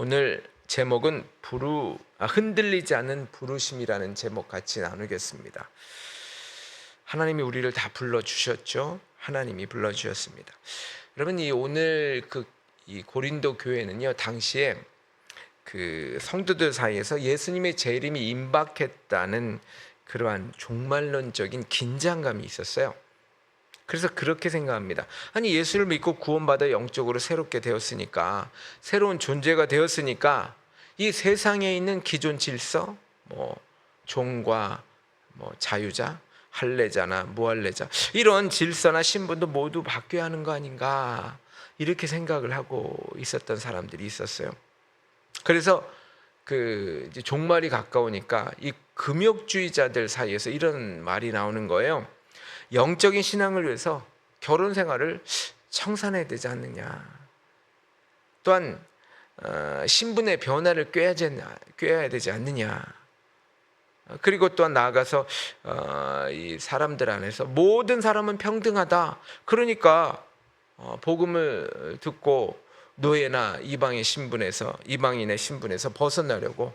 오늘 제목은 흔들리지 않는 부르심이라는 제목 같이 나누겠습니다. 하나님이 우리를 다 불러주셨죠. 하나님이 불러주셨습니다. 여러분, 오늘 이 고린도 교회는요, 당시에 그 성도들 사이에서 예수님의 재림이 임박했다는 그러한 종말론적인 긴장감이 있었어요. 그래서 그렇게 생각합니다. 아니, 예수를 믿고 구원받아 영적으로 새롭게 되었으니까, 새로운 존재가 되었으니까 이 세상에 있는 기존 질서, 종과 자유자, 할례자나 무할례자, 이런 질서나 신분도 모두 바뀌어야 하는 거 아닌가, 이렇게 생각을 하고 있었던 사람들이 있었어요. 그래서 이제 종말이 가까우니까 이 금욕주의자들 사이에서 이런 말이 나오는 거예요. 영적인 신앙을 위해서 결혼 생활을 청산해야 되지 않느냐. 또한 신분의 변화를 꾀해야 되지 않느냐. 그리고 또한 나아가서 이 사람들 안에서 모든 사람은 평등하다. 그러니까 복음을 듣고 노예나 이방인의 신분에서 벗어나려고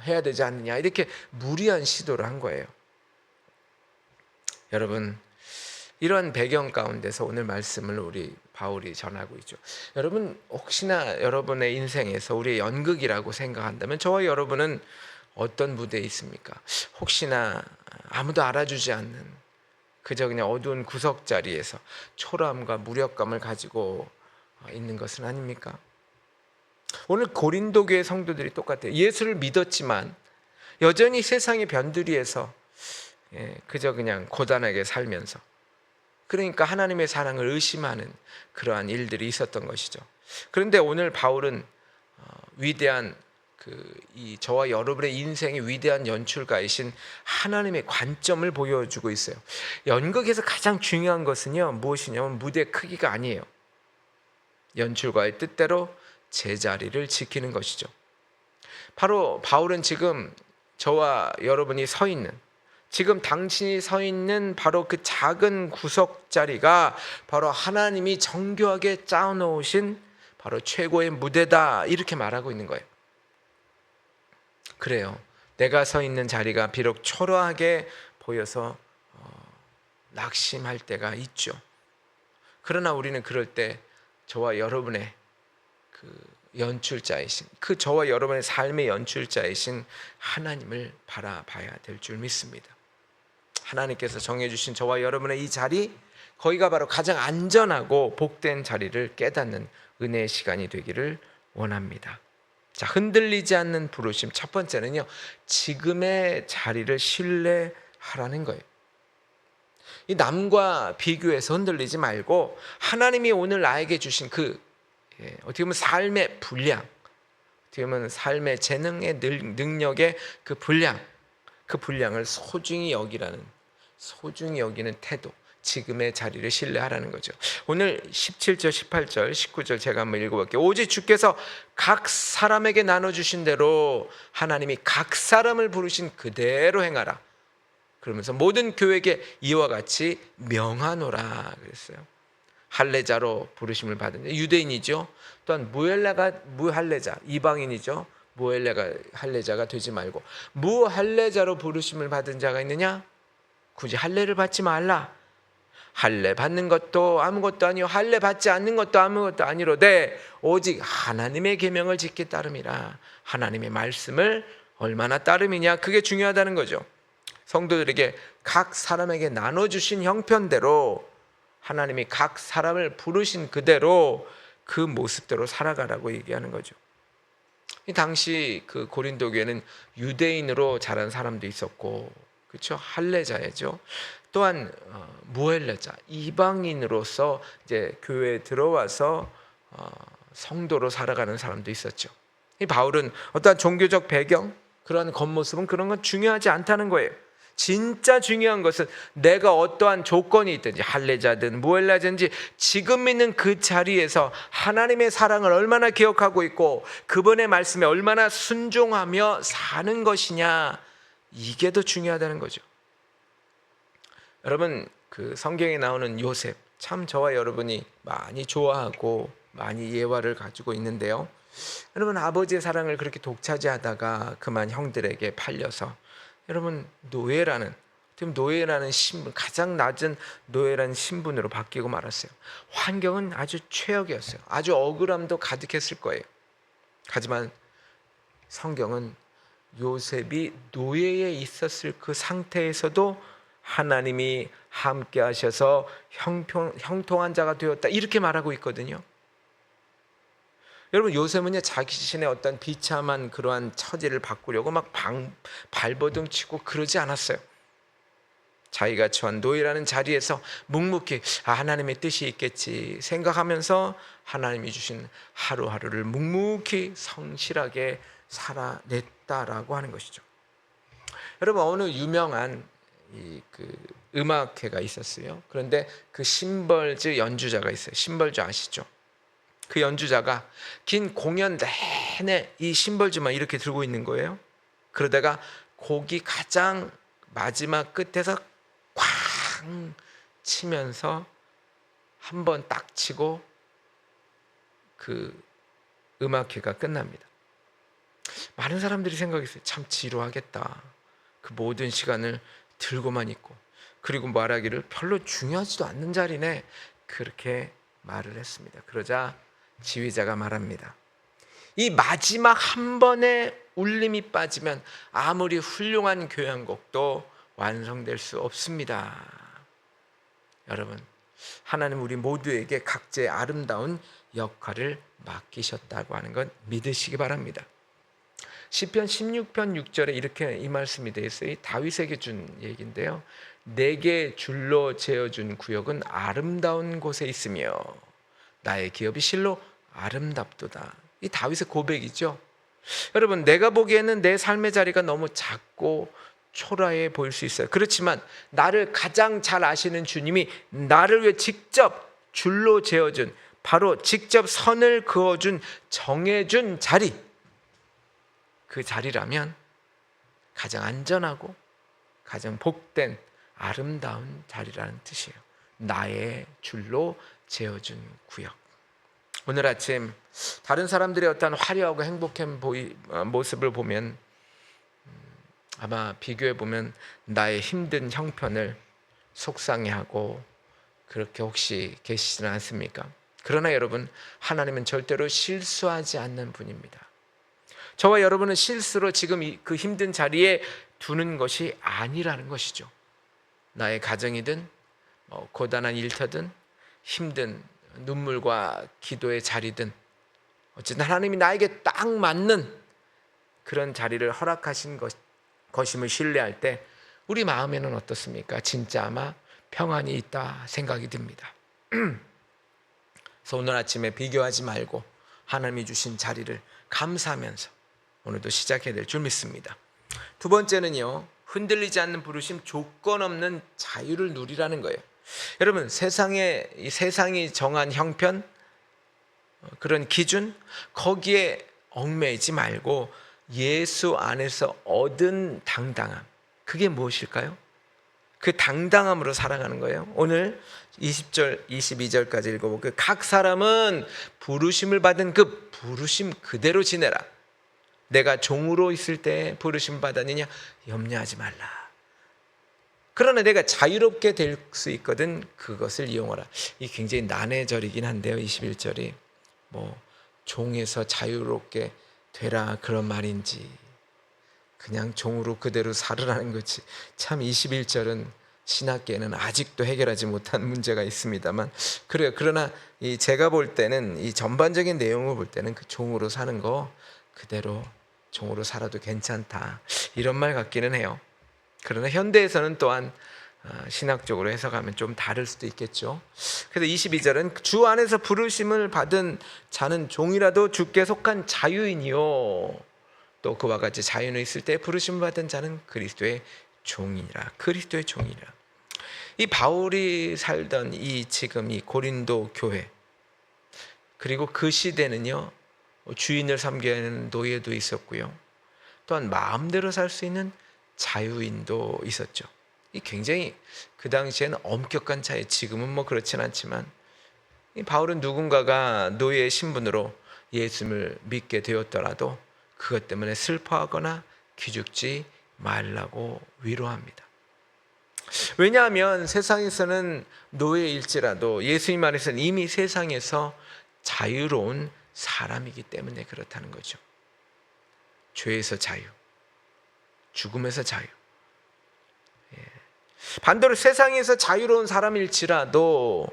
해야 되지 않느냐. 이렇게 무리한 시도를 한 거예요. 여러분, 이런 배경 가운데서 오늘 말씀을 우리 바울이 전하고 있죠. 여러분, 혹시나 여러분의 인생에서 우리의 연극이라고 생각한다면 저와 여러분은 어떤 무대에 있습니까? 혹시나 아무도 알아주지 않는 그저 그냥 어두운 구석 자리에서 초라함과 무력감을 가지고 있는 것은 아닙니까? 오늘 고린도 교회 성도들이 똑같아요. 예수를 믿었지만 여전히 세상의 변두리에서 그저 그냥 고단하게 살면서, 그러니까 하나님의 사랑을 의심하는 그러한 일들이 있었던 것이죠. 그런데 오늘 바울은 위대한 저와 여러분의 인생의 위대한 연출가이신 하나님의 관점을 보여주고 있어요. 연극에서 가장 중요한 것은요, 무엇이냐면 무대 크기가 아니에요. 연출가의 뜻대로 제자리를 지키는 것이죠. 바로 바울은 지금 저와 여러분이 서 있는, 지금 당신이 서 있는 바로 그 작은 구석자리가 바로 하나님이 정교하게 짜놓으신 바로 최고의 무대다, 이렇게 말하고 있는 거예요. 그래요. 내가 서 있는 자리가 비록 초라하게 보여서 낙심할 때가 있죠. 그러나 우리는 그럴 때 저와 여러분의 연출자이신, 저와 여러분의 삶의 연출자이신 하나님을 바라봐야 될 줄 믿습니다. 하나님께서 정해주신 저와 여러분의 이 자리, 거기가 바로 가장 안전하고 복된 자리를 깨닫는 은혜의 시간이 되기를 원합니다. 자, 흔들리지 않는 부르심. 첫 번째는요, 지금의 자리를 신뢰하라는 거예요. 이 남과 비교해서 흔들리지 말고 하나님이 오늘 나에게 주신 어떻게 보면 삶의 분량, 어떻게 보면 삶의 재능의 능력의 그 분량을 소중히 여기는 태도, 지금의 자리를 신뢰하라는 거죠. 오늘 17절, 18절, 19절 제가 한번 읽어볼게요. 오직 주께서 각 사람에게 나눠주신 대로 하나님이 각 사람을 부르신 그대로 행하라. 그러면서 모든 교회에게 이와 같이 명하노라 그랬어요. 할례자로 부르심을 받은 유대인이죠. 또한 무할례자, 이방인이죠. 할례자가 되지 말고 무할례자로 부르심을 받은 자가 있느냐? 굳이 할례를 받지 말라. 할례 받는 것도 아무것도 아니요 할례 받지 않는 것도 아무것도 아니로되 오직 하나님의 계명을 지키 따름이라. 하나님의 말씀을 얼마나 따름이냐, 그게 중요하다는 거죠. 성도들에게 각 사람에게 나눠주신 형편대로 하나님이 각 사람을 부르신 그대로 그 모습대로 살아가라고 얘기하는 거죠. 이 당시 고린도 교회는 유대인으로 자란 사람도 있었고, 그렇죠? 할례자죠. 또한 무할례자, 이방인으로서 이제 교회에 들어와서 성도로 살아가는 사람도 있었죠. 이 바울은 어떠한 종교적 배경, 그런 겉모습은 그런 건 중요하지 않다는 거예요. 진짜 중요한 것은 내가 어떠한 조건이 있든지 할례자든 무할례자든지 지금 있는 그 자리에서 하나님의 사랑을 얼마나 기억하고 있고 그분의 말씀에 얼마나 순종하며 사는 것이냐, 이게 더 중요하다는 거죠. 여러분, 성경에 나오는 요셉, 참 저와 여러분이 많이 좋아하고 많이 예화를 가지고 있는데요. 여러분, 아버지의 사랑을 그렇게 독차지하다가 그만 형들에게 팔려서 여러분 노예라는 신분, 가장 낮은 노예라는 신분으로 바뀌고 말았어요. 환경은 아주 최악이었어요. 아주 억울함도 가득했을 거예요. 하지만 성경은 요셉이 노예에 있었을 그 상태에서도 하나님이 함께 하셔서 형통한 자가 되었다, 이렇게 말하고 있거든요. 여러분, 요셉은요 자기 자신의 어떤 비참한 그러한 처지를 바꾸려고 막 발버둥 치고 그러지 않았어요. 자기가 처한 노예라는 자리에서 묵묵히 하나님의 뜻이 있겠지 생각하면서 하나님이 주신 하루하루를 묵묵히 성실하게 살아냈다라고 하는 것이죠. 여러분, 어느 유명한 음악회가 있었어요. 그런데 그 심벌즈 연주자가 있어요. 심벌즈 아시죠? 그 연주자가 긴 공연 내내 이 심벌즈만 이렇게 들고 있는 거예요. 그러다가 곡이 가장 마지막 끝에서 쾅 치면서 한 번 딱 치고 그 음악회가 끝납니다. 많은 사람들이 생각했어요. 참 지루하겠다. 그 모든 시간을 들고만 있고, 그리고 말하기를 별로 중요하지도 않는 자리네, 그렇게 말을 했습니다. 그러자 지휘자가 말합니다. 이 마지막 한 번의 울림이 빠지면 아무리 훌륭한 교향곡도 완성될 수 없습니다. 여러분, 하나님 우리 모두에게 각자의 아름다운 역할을 맡기셨다고 하는 건 믿으시기 바랍니다. 시편 16편 6절에 이렇게 이 말씀이 되어 있어요. 다윗에게 준 얘기인데요. 내게 줄로 재어준 구역은 아름다운 곳에 있으며 나의 기업이 실로 아름답도다. 이 다윗의 고백이죠. 여러분, 내가 보기에는 내 삶의 자리가 너무 작고 초라해 보일 수 있어요. 그렇지만 나를 가장 잘 아시는 주님이 나를 위해 직접 줄로 재어준, 바로 직접 선을 그어준, 정해준 자리, 그 자리라면 가장 안전하고 가장 복된 아름다운 자리라는 뜻이에요. 나의 줄로 재어준 구역. 오늘 아침 다른 사람들의 어떤 화려하고 행복한 모습을 보면 아마 비교해 보면 나의 힘든 형편을 속상해하고 그렇게 혹시 계시지는 않습니까? 그러나 여러분, 하나님은 절대로 실수하지 않는 분입니다. 저와 여러분은 실수로 지금 그 힘든 자리에 두는 것이 아니라는 것이죠. 나의 가정이든 고단한 일터든 힘든 눈물과 기도의 자리든 어쨌든 하나님이 나에게 딱 맞는 그런 자리를 허락하신 것임을 신뢰할 때 우리 마음에는 어떻습니까? 진짜 아마 평안이 있다 생각이 듭니다. 그래서 오늘 아침에 비교하지 말고 하나님이 주신 자리를 감사하면서 오늘도 시작해야 될 줄 믿습니다. 두 번째는요, 흔들리지 않는 부르심, 조건 없는 자유를 누리라는 거예요. 여러분, 세상이 정한 형편, 그런 기준, 거기에 얽매이지 말고 예수 안에서 얻은 당당함, 그게 무엇일까요? 그 당당함으로 살아가는 거예요. 오늘 20절, 22절까지 읽어볼게요. 각 사람은 부르심을 받은 그 부르심 그대로 지내라. 내가 종으로 있을 때 부르심 받았느냐 염려하지 말라. 그러나 내가 자유롭게 될 수 있거든 그것을 이용하라. 이 굉장히 난해 절이긴 한데요. 21절이 종에서 자유롭게 되라 그런 말인지 그냥 종으로 그대로 살으라는 거지. 참 21절은 신학계에는 아직도 해결하지 못한 문제가 있습니다만 그래요. 그러나 제가 볼 때는 이 전반적인 내용을 볼 때는 그 종으로 사는 거 그대로 종으로 살아도 괜찮다, 이런 말 같기는 해요. 그러나 현대에서는 또한 신학적으로 해석하면 좀 다를 수도 있겠죠. 그래서 22절은 주 안에서 부르심을 받은 자는 종이라도 주께 속한 자유인이요, 또 그와 같이 자유는 있을 때 부르심을 받은 자는 그리스도의 종이라. 그리스도의 종이라. 이 바울이 살던 지금 이 고린도 교회, 그리고 그 시대는요, 주인을 섬겨야 하는 노예도 있었고요, 또한 마음대로 살 수 있는 자유인도 있었죠. 이 굉장히 그 당시에는 엄격한 차이, 지금은 그렇진 않지만 이 바울은 누군가가 노예의 신분으로 예수님을 믿게 되었더라도 그것 때문에 슬퍼하거나 기죽지 말라고 위로합니다. 왜냐하면 세상에서는 노예일지라도 예수님 안에서는 이미 세상에서 자유로운 사람이기 때문에 그렇다는 거죠. 죄에서 자유, 죽음에서 자유. 반대로 세상에서 자유로운 사람일지라도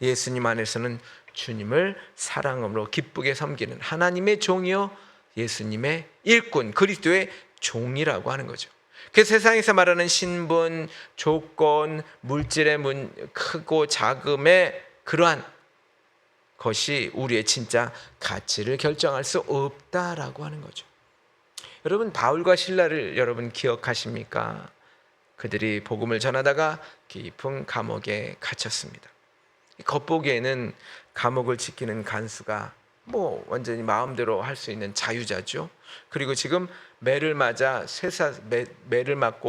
예수님 안에서는 주님을 사랑으로 기쁘게 섬기는 하나님의 종이요 예수님의 일꾼, 그리스도의 종이라고 하는 거죠. 그 세상에서 말하는 신분, 조건, 물질의 크고 작음의 그러한 것이 우리의 진짜 가치를 결정할 수 없다라고 하는 거죠. 여러분, 바울과 실라를 여러분 기억하십니까? 그들이 복음을 전하다가 깊은 감옥에 갇혔습니다. 겉보기에는 감옥을 지키는 간수가 완전히 마음대로 할 수 있는 자유자죠. 그리고 지금 매를 맞고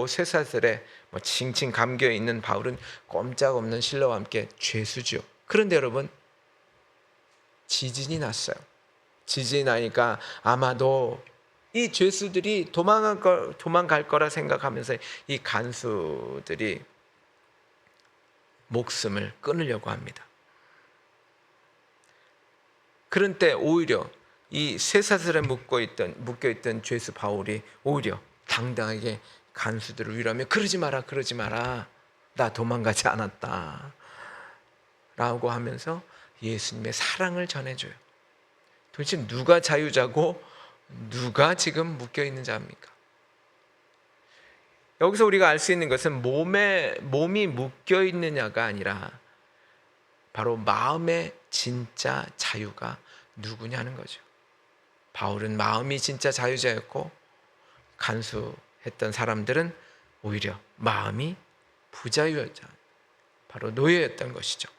쇠사슬에 칭칭 감겨 있는 바울은 꼼짝없는 실라와 함께 죄수죠. 그런데 여러분, 지진이 났어요. 지진이 나니까 아마도 이 죄수들이 도망갈 거라 생각하면서 이 간수들이 목숨을 끊으려고 합니다. 그런 때 오히려 이 쇠사슬에 묶여있던 죄수 바울이 오히려 당당하게 간수들을 위로하며 그러지 마라, 나 도망가지 않았다 라고 하면서 예수님의 사랑을 전해줘요. 도대체 누가 자유자고 누가 지금 묶여있는 자입니까? 여기서 우리가 알 수 있는 것은 몸이 묶여있느냐가 아니라 바로 마음의 진짜 자유가 누구냐는 거죠. 바울은 마음이 진짜 자유자였고 간수했던 사람들은 오히려 마음이 부자유였죠. 바로 노예였던 것이죠.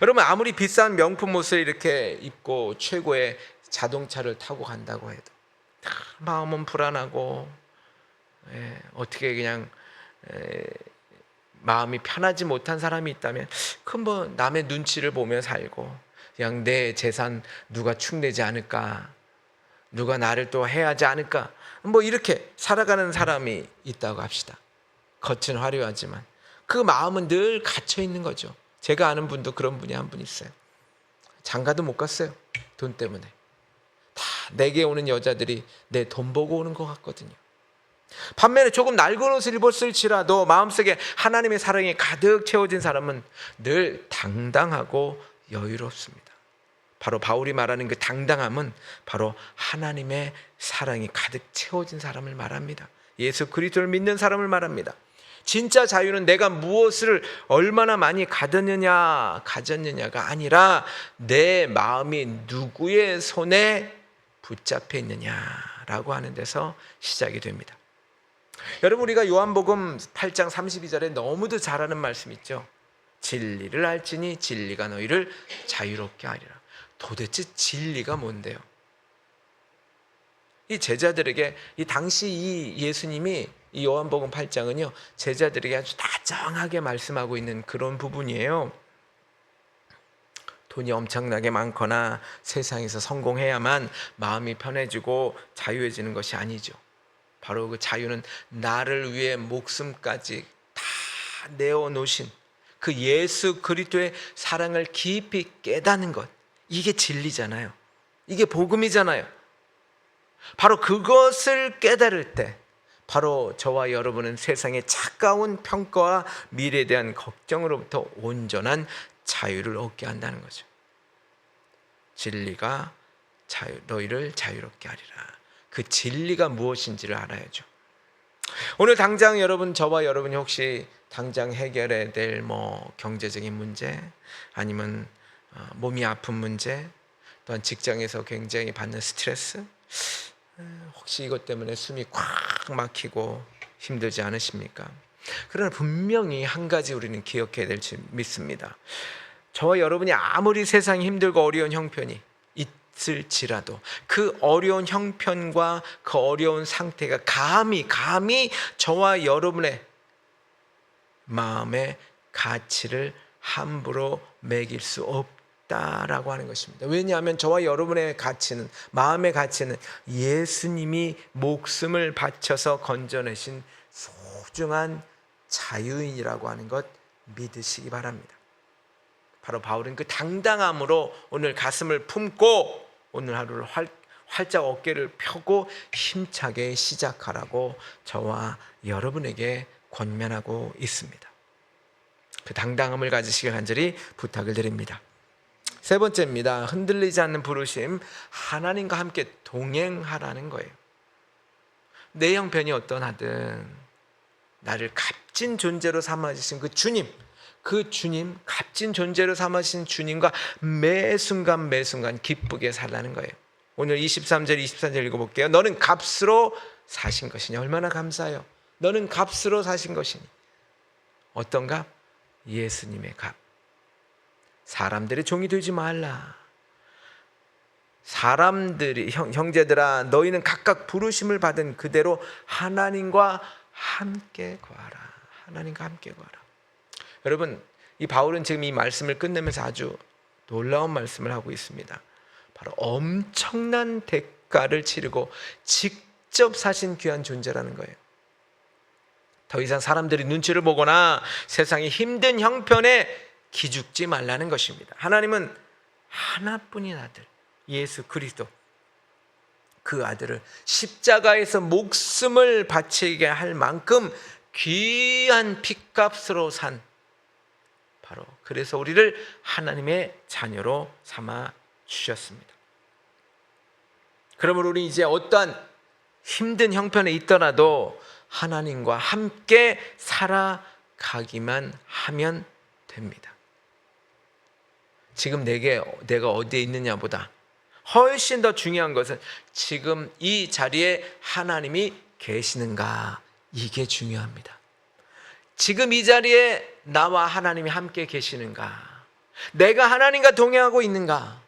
여러분, 아무리 비싼 명품 옷을 이렇게 입고 최고의 자동차를 타고 간다고 해도 마음은 불안하고 어떻게 그냥 마음이 편하지 못한 사람이 있다면 남의 눈치를 보며 살고 그냥 내 재산 누가 축내지 않을까, 누가 나를 또 해하지 않을까, 이렇게 살아가는 사람이 있다고 합시다. 겉은 화려하지만 그 마음은 늘 갇혀 있는 거죠. 제가 아는 분도 그런 분이 한 분 있어요. 장가도 못 갔어요. 돈 때문에. 다 내게 오는 여자들이 내 돈 보고 오는 것 같거든요. 반면에 조금 낡은 옷을 입었을지라도 마음속에 하나님의 사랑이 가득 채워진 사람은 늘 당당하고 여유롭습니다. 바로 바울이 말하는 그 당당함은 바로 하나님의 사랑이 가득 채워진 사람을 말합니다. 예수 그리스도를 믿는 사람을 말합니다. 진짜 자유는 내가 무엇을 얼마나 많이 가졌느냐가 아니라 내 마음이 누구의 손에 붙잡혀 있느냐라고 하는 데서 시작이 됩니다. 여러분, 우리가 요한복음 8장 32절에 너무도 잘 아는 말씀 있죠. 진리를 알지니 진리가 너희를 자유롭게 하리라. 도대체 진리가 뭔데요? 이 제자들에게 이 당시 이 예수님이 이 요한복음 8장은요 제자들에게 아주 다정하게 말씀하고 있는 그런 부분이에요. 돈이 엄청나게 많거나 세상에서 성공해야만 마음이 편해지고 자유해지는 것이 아니죠. 바로 그 자유는 나를 위해 목숨까지 다 내어놓으신 그 예수 그리스도의 사랑을 깊이 깨닫는 것, 이게 진리잖아요. 이게 복음이잖아요. 바로 그것을 깨달을 때 바로 저와 여러분은 세상의 차가운 평가와 미래에 대한 걱정으로부터 온전한 자유를 얻게 한다는 거죠. 진리가 너희를 자유롭게 하리라. 그 진리가 무엇인지를 알아야죠. 오늘 당장 저와 여러분이 혹시 당장 해결해야 될 경제적인 문제, 아니면 몸이 아픈 문제, 또한 직장에서 굉장히 받는 스트레스, 혹시 이것 때문에 숨이 꽉 막히고 힘들지 않으십니까? 그러나 분명히 한 가지 우리는 기억해야 될지 믿습니다. 저와 여러분이 아무리 세상이 힘들고 어려운 형편이 있을지라도 그 어려운 형편과 그 어려운 상태가 감히 저와 여러분의 마음의 가치를 함부로 매길 수 없다라고 하는 것입니다. 왜냐하면 저와 여러분의 가치는, 마음의 가치는 예수님이 목숨을 바쳐서 건져내신 소중한 자유인이라고 하는 것 믿으시기 바랍니다. 바로 바울은 그 당당함으로 오늘 가슴을 품고 오늘 하루를 활짝 어깨를 펴고 힘차게 시작하라고 저와 여러분에게 권면하고 있습니다. 그 당당함을 가지시길 간절히 부탁을 드립니다. 세 번째입니다. 흔들리지 않는 부르심, 하나님과 함께 동행하라는 거예요. 내 형편이 어떠하든 나를 값진 존재로 삼아주신 그 주님, 값진 존재로 삼아주신 주님과 매 순간 기쁘게 살라는 거예요. 오늘 23절 24절 읽어볼게요. 너는 값으로 사신 것이니. 얼마나 감사해요. 너는 값으로 사신 것이니. 어떤 값? 예수님의 값. 사람들의 종이 되지 말라. 사람들이 형제들아 너희는 각각 부르심을 받은 그대로 하나님과 함께 구하라. 하나님과 함께 구하라. 여러분, 이 바울은 지금 이 말씀을 끝내면서 아주 놀라운 말씀을 하고 있습니다. 바로 엄청난 대가를 치르고 직접 사신 귀한 존재라는 거예요. 더 이상 사람들이 눈치를 보거나 세상의 힘든 형편에 기죽지 말라는 것입니다. 하나님은 하나뿐인 아들 예수 그리스도, 그 아들을 십자가에서 목숨을 바치게 할 만큼 귀한 핏값으로 산, 바로 그래서 우리를 하나님의 자녀로 삼아 주셨습니다. 그러므로 우리 이제 어떠한 힘든 형편에 있더라도 하나님과 함께 살아가기만 하면 됩니다. 지금 내가 어디에 있느냐보다 훨씬 더 중요한 것은 지금 이 자리에 하나님이 계시는가, 이게 중요합니다. 지금 이 자리에 나와 하나님이 함께 계시는가, 내가 하나님과 동행하고 있는가.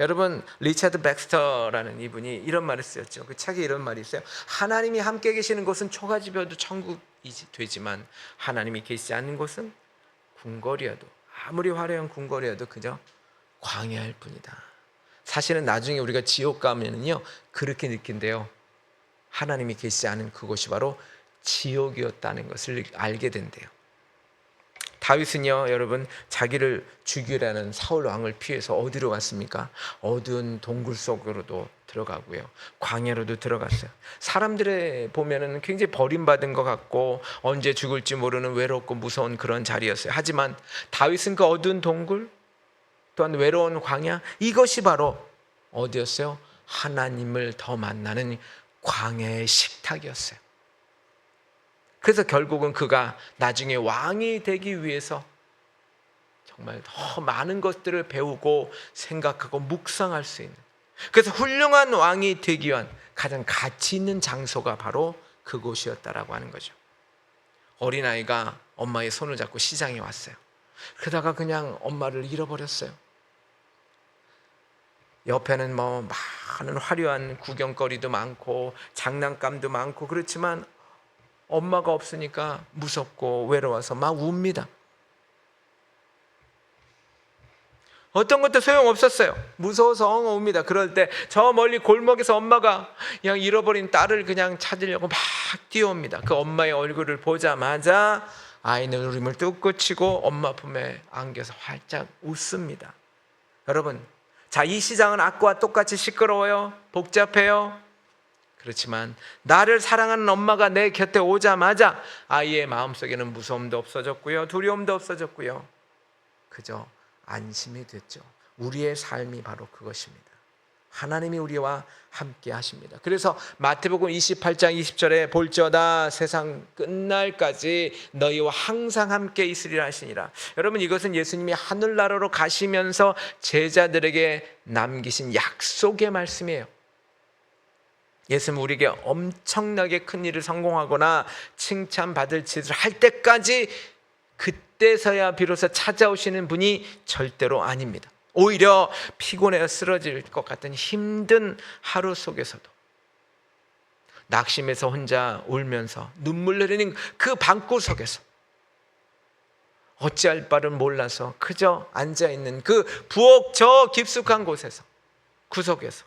여러분, 리차드 백스터라는 이분이 이런 말을 쓰였죠. 그 책에 이런 말이 있어요. 하나님이 함께 계시는 곳은 초가집이어도 천국이 되지만 하나님이 계시지 않는 곳은 궁궐이어도, 아무리 화려한 궁궐이어도 그저 광야일 뿐이다. 사실은 나중에 우리가 지옥 가면은요 그렇게 느낀대요. 하나님이 계시지 않은 그곳이 바로 지옥이었다는 것을 알게 된대요. 다윗은요, 여러분, 자기를 죽이려는 사울 왕을 피해서 어디로 갔습니까? 어두운 동굴 속으로도 들어가고요, 광야로도 들어갔어요. 사람들의 보면은 굉장히 버림받은 것 같고 언제 죽을지 모르는 외롭고 무서운 그런 자리였어요. 하지만 다윗은 그 어두운 동굴, 또한 외로운 광야, 이것이 바로 어디였어요? 하나님을 더 만나는 광야의 식탁이었어요. 그래서 결국은 그가 나중에 왕이 되기 위해서 정말 더 많은 것들을 배우고 생각하고 묵상할 수 있는, 그래서 훌륭한 왕이 되기 위한 가장 가치 있는 장소가 바로 그곳이었다라고 하는 거죠. 어린아이가 엄마의 손을 잡고 시장에 왔어요. 그러다가 그냥 엄마를 잃어버렸어요. 옆에는 뭐 많은 화려한 구경거리도 많고 장난감도 많고 그렇지만 엄마가 없으니까 무섭고 외로워서 막 웁니다. 어떤 것도 소용없었어요. 무서워서 엉엉 웁니다. 그럴 때 저 멀리 골목에서 엄마가 그냥 잃어버린 딸을 그냥 찾으려고 막 뛰어옵니다. 그 엄마의 얼굴을 보자마자 아이는 울음을 뚝 그치고 엄마 품에 안겨서 활짝 웃습니다. 여러분, 자, 이 시장은 아까와 똑같이 시끄러워요. 복잡해요. 그렇지만 나를 사랑하는 엄마가 내 곁에 오자마자 아이의 마음속에는 무서움도 없어졌고요, 두려움도 없어졌고요, 그저 안심이 됐죠. 우리의 삶이 바로 그것입니다. 하나님이 우리와 함께 하십니다. 그래서 마태복음 28장 20절에 볼지어다 세상 끝날까지 너희와 항상 함께 있으리라 하시니라. 여러분, 이것은 예수님이 하늘나라로 가시면서 제자들에게 남기신 약속의 말씀이에요. 예수님은 우리에게 엄청나게 큰 일을 성공하거나 칭찬받을 짓을 할 때까지, 그때서야 비로소 찾아오시는 분이 절대로 아닙니다. 오히려 피곤해 쓰러질 것 같은 힘든 하루 속에서도, 낙심해서 혼자 울면서 눈물 흘리는 그 방구석에서 어찌할 바를 몰라서 그저 앉아있는 그 부엌 저 깊숙한 곳에서, 구석에서,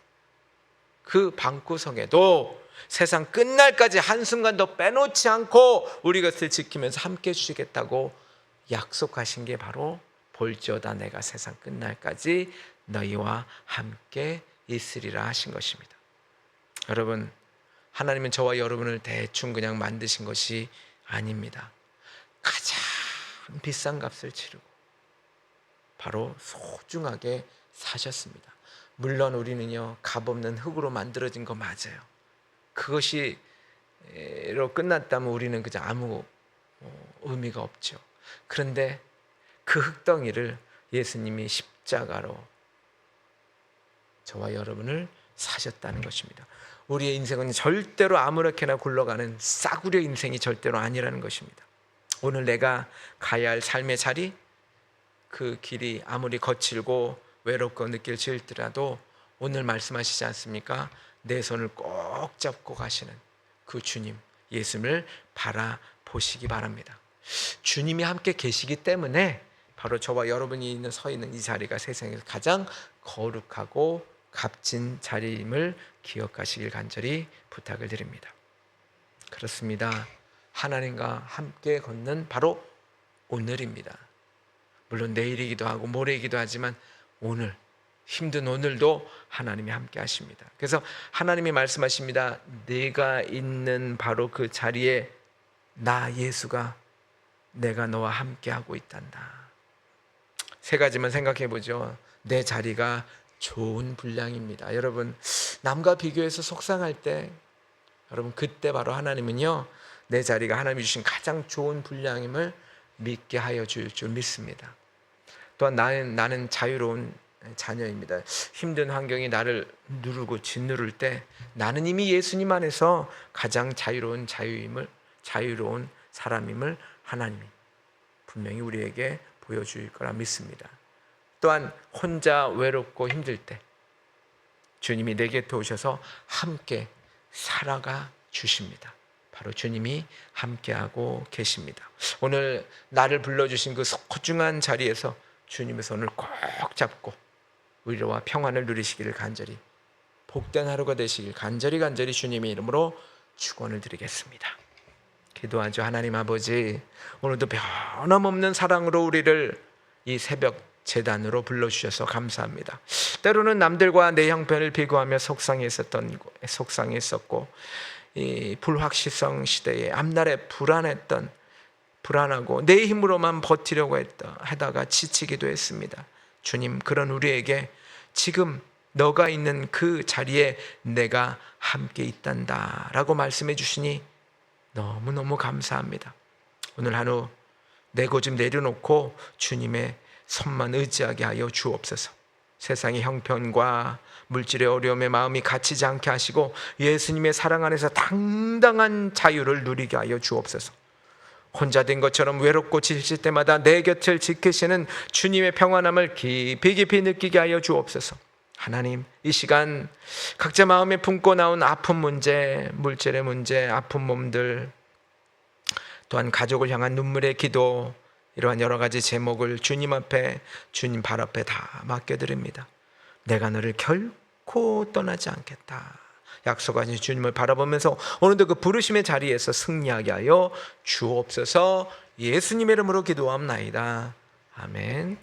그 방구석에도 세상 끝날까지 한순간도 빼놓지 않고 우리 것을 지키면서 함께 해주시겠다고 약속하신 게 바로 볼지어다 내가 세상 끝날까지 너희와 함께 있으리라 하신 것입니다. 여러분, 하나님은 저와 여러분을 대충 그냥 만드신 것이 아닙니다. 가장 비싼 값을 치르고 바로 소중하게 사셨습니다. 물론 우리는요, 값없는 흙으로 만들어진 거 맞아요. 그것이로 끝났다면 우리는 그저 아무 의미가 없죠. 그런데 그 흙덩이를 예수님이 십자가로 저와 여러분을 사셨다는 것입니다. 우리의 인생은 절대로 아무렇게나 굴러가는 싸구려 인생이 절대로 아니라는 것입니다. 오늘 내가 가야 할 삶의 자리, 그 길이 아무리 거칠고 외롭고 느껴질지라도 오늘 말씀하시지 않습니까? 내 손을 꼭 잡고 가시는 그 주님, 예수님을 바라보시기 바랍니다. 주님이 함께 계시기 때문에 바로 저와 여러분이 서 있는 이 자리가 세상에서 가장 거룩하고 값진 자리임을 기억하시길 간절히 부탁을 드립니다. 그렇습니다. 하나님과 함께 걷는 바로 오늘입니다. 물론 내일이기도 하고 모레이기도 하지만 오늘, 힘든 오늘도 하나님이 함께 하십니다. 그래서 하나님이 말씀하십니다. 내가 있는 바로 그 자리에 나 예수가 내가 너와 함께 하고 있단다. 세 가지만 생각해 보죠. 내 자리가 좋은 분량입니다. 여러분, 남과 비교해서 속상할 때, 여러분 그때 바로 하나님은요, 내 자리가 하나님이 주신 가장 좋은 분량임을 믿게 하여 줄 줄 믿습니다. 또한 나는 자유로운 자녀입니다. 힘든 환경이 나를 누르고 짓누를 때 나는 이미 예수님 안에서 가장 자유로운 자유로운 사람임을 하나님이 분명히 우리에게 보여줄 거라 믿습니다. 또한 혼자 외롭고 힘들 때 주님이 내 곁에 오셔서 함께 살아가 주십니다. 바로 주님이 함께하고 계십니다. 오늘 나를 불러주신 그 소중한 자리에서 주님의 손을 꼭 잡고 위로와 평안을 누리시기를 간절히, 복된 하루가 되시길 간절히 주님의 이름으로 축원을 드리겠습니다. 기도하죠. 하나님 아버지, 오늘도 변함없는 사랑으로 우리를 이 새벽 제단으로 불러주셔서 감사합니다. 때로는 남들과 내 형편을 비교하며 속상했었고 이 불확실성 시대에 앞날에 불안하고 내 힘으로만 버티려고 하다가 지치기도 했습니다. 주님, 그런 우리에게 지금 너가 있는 그 자리에 내가 함께 있단다 라고 말씀해 주시니 너무너무 감사합니다. 오늘 하루 내 고집 내려놓고 주님의 손만 의지하게 하여 주옵소서. 세상의 형편과 물질의 어려움에 마음이 갇히지 않게 하시고 예수님의 사랑 안에서 당당한 자유를 누리게 하여 주옵소서. 혼자 된 것처럼 외롭고 지칠 때마다 내 곁을 지키시는 주님의 평안함을 깊이 느끼게 하여 주옵소서. 하나님, 이 시간 각자 마음에 품고 나온 아픈 문제, 물질의 문제, 아픈 몸들, 또한 가족을 향한 눈물의 기도, 이러한 여러 가지 제목을 주님 앞에, 주님 발 앞에 다 맡겨드립니다. 내가 너를 결코 떠나지 않겠다 약속하신 주님을 바라보면서 오늘도 그 부르심의 자리에서 승리하게 하여 주옵소서. 예수님의 이름으로 기도함나이다. 아멘.